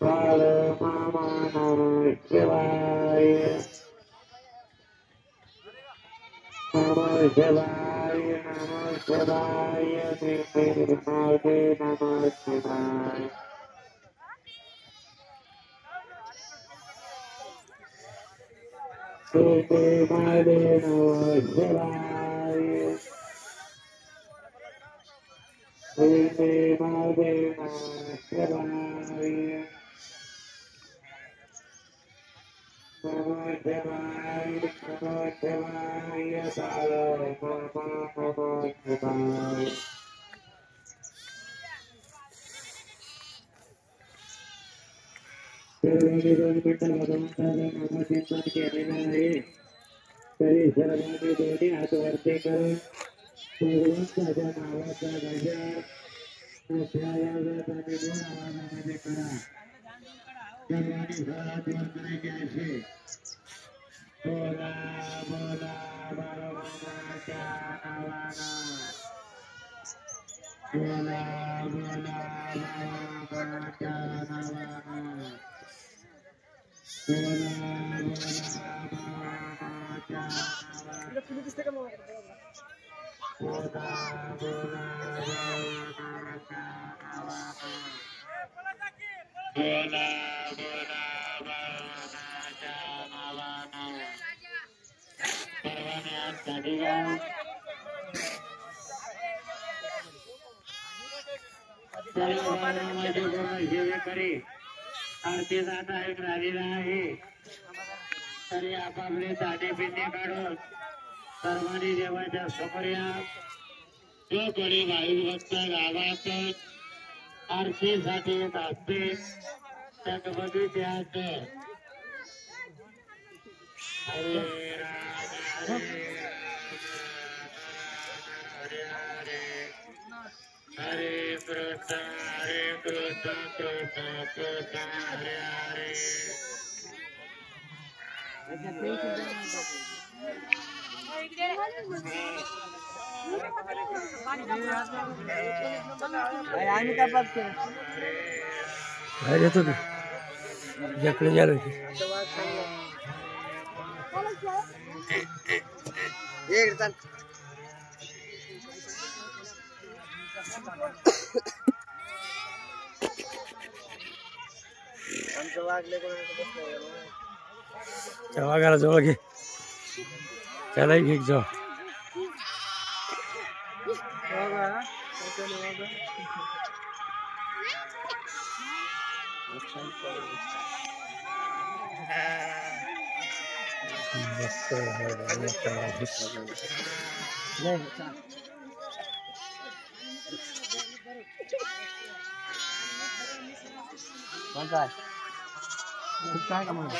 काले मामा नमः शिवाय नमः शिवाय नमः शिवाय निर्माते नमः शिवाय निर्माते नमः शिवाय निर्माते नमः शिवाय नमः शिवाय नमः शिवाय काले मामा नमः शिवाय सर्वांनी 2 मिनिटं भगवंताला नामचिंतन केलेलं आहे तरी सर्वांनी दोन्ही हात वरती करून भगवंताच्या नावाचा गजर मोठ्या आवाजात आणि गोड आवाजामध्ये करा सर्वांनी जोरात वर करायचे असे बोला बोला बाळूमामाच्या नावानं बोला बोला बाळूमामाच्या नावानं बोला बोला आरती जाता एक राहिलेला आहे तरी आपापले दाणे पिंडे काढून सर्वांनी देवाच्या समोर या जो कोणी भाविक भक्त गावात आरतीसाठी येत असते त्या बगीच्यात हरे राम हरे कृष्ण कृष्ण कृष्ण हरे हरे येतो ना इकडे गेलो की वाघाला जवळ घे त्यालाही घे जाऊ काय का म्हणून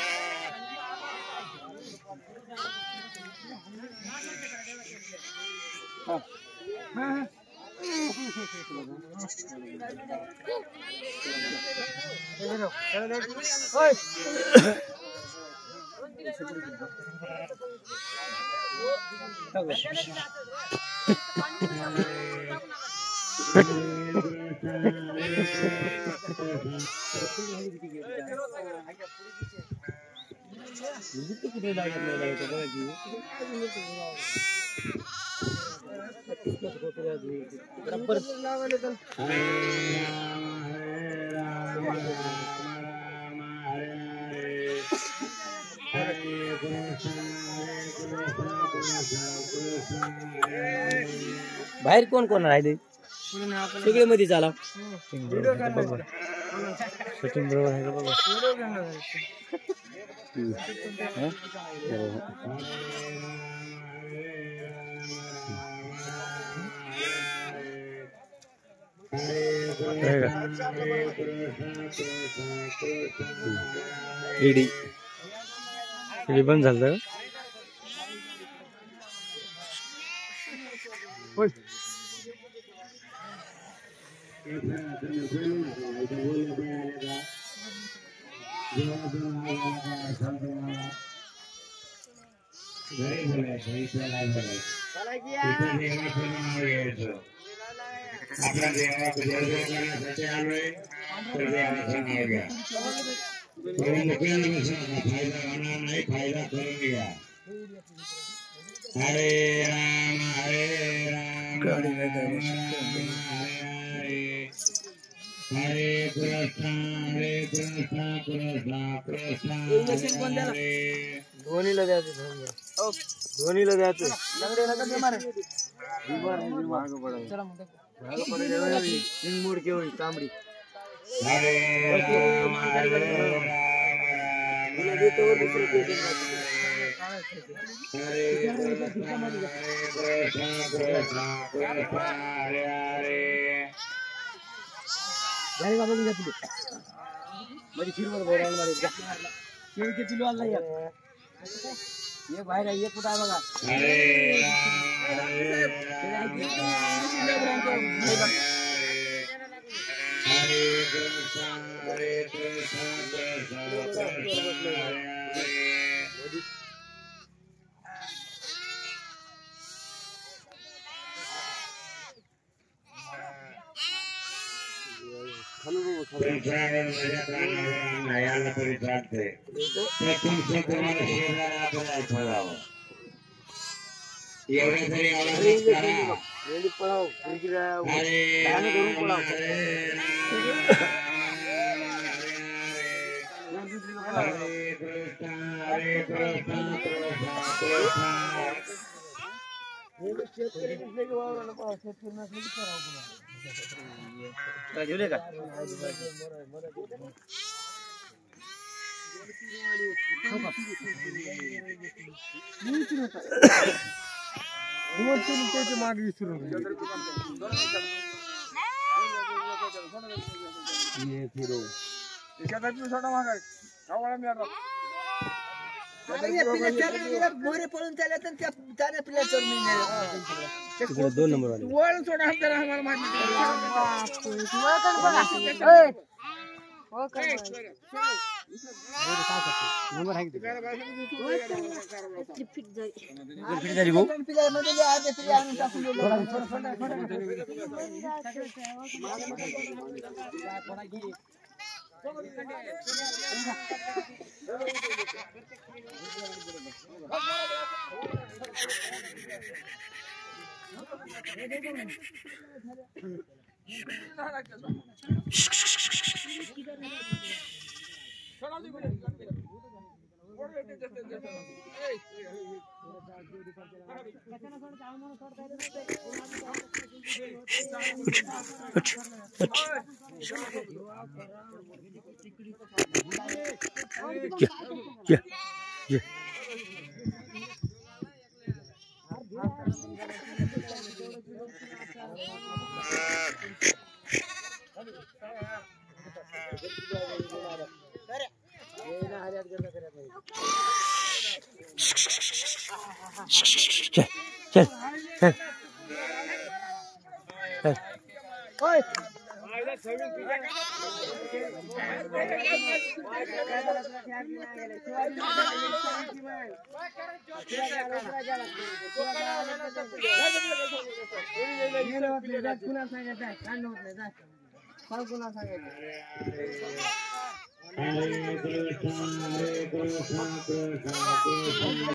बाहेर कोण कोण राहिले सगळे मध्ये चाला शूटिंग बरोबर आहे का बघा बंद झालं आपल्या देवाचं दर्शन करण्यासाठी आलोय फायदा होणार नाही, फायदा करून घ्या. हरे राम हरे कृष्ण कृष्ण हरे. धोनीला द्यायचं धोनीला द्यायचं मूड केवढी तांबडी हरे राम हरे बाहेर एक कुठं आहे बघा. याला तरी चालते तुमचं तुम्हाला शेजारा ठेवावं एवढे तरी आवाज करा. हरे कृष्ण जेवले का मागे विसरू मोरे पळून चालले तर त्या पिल्या चोर 2 नंबर वाले वळून सोडा आम्हाला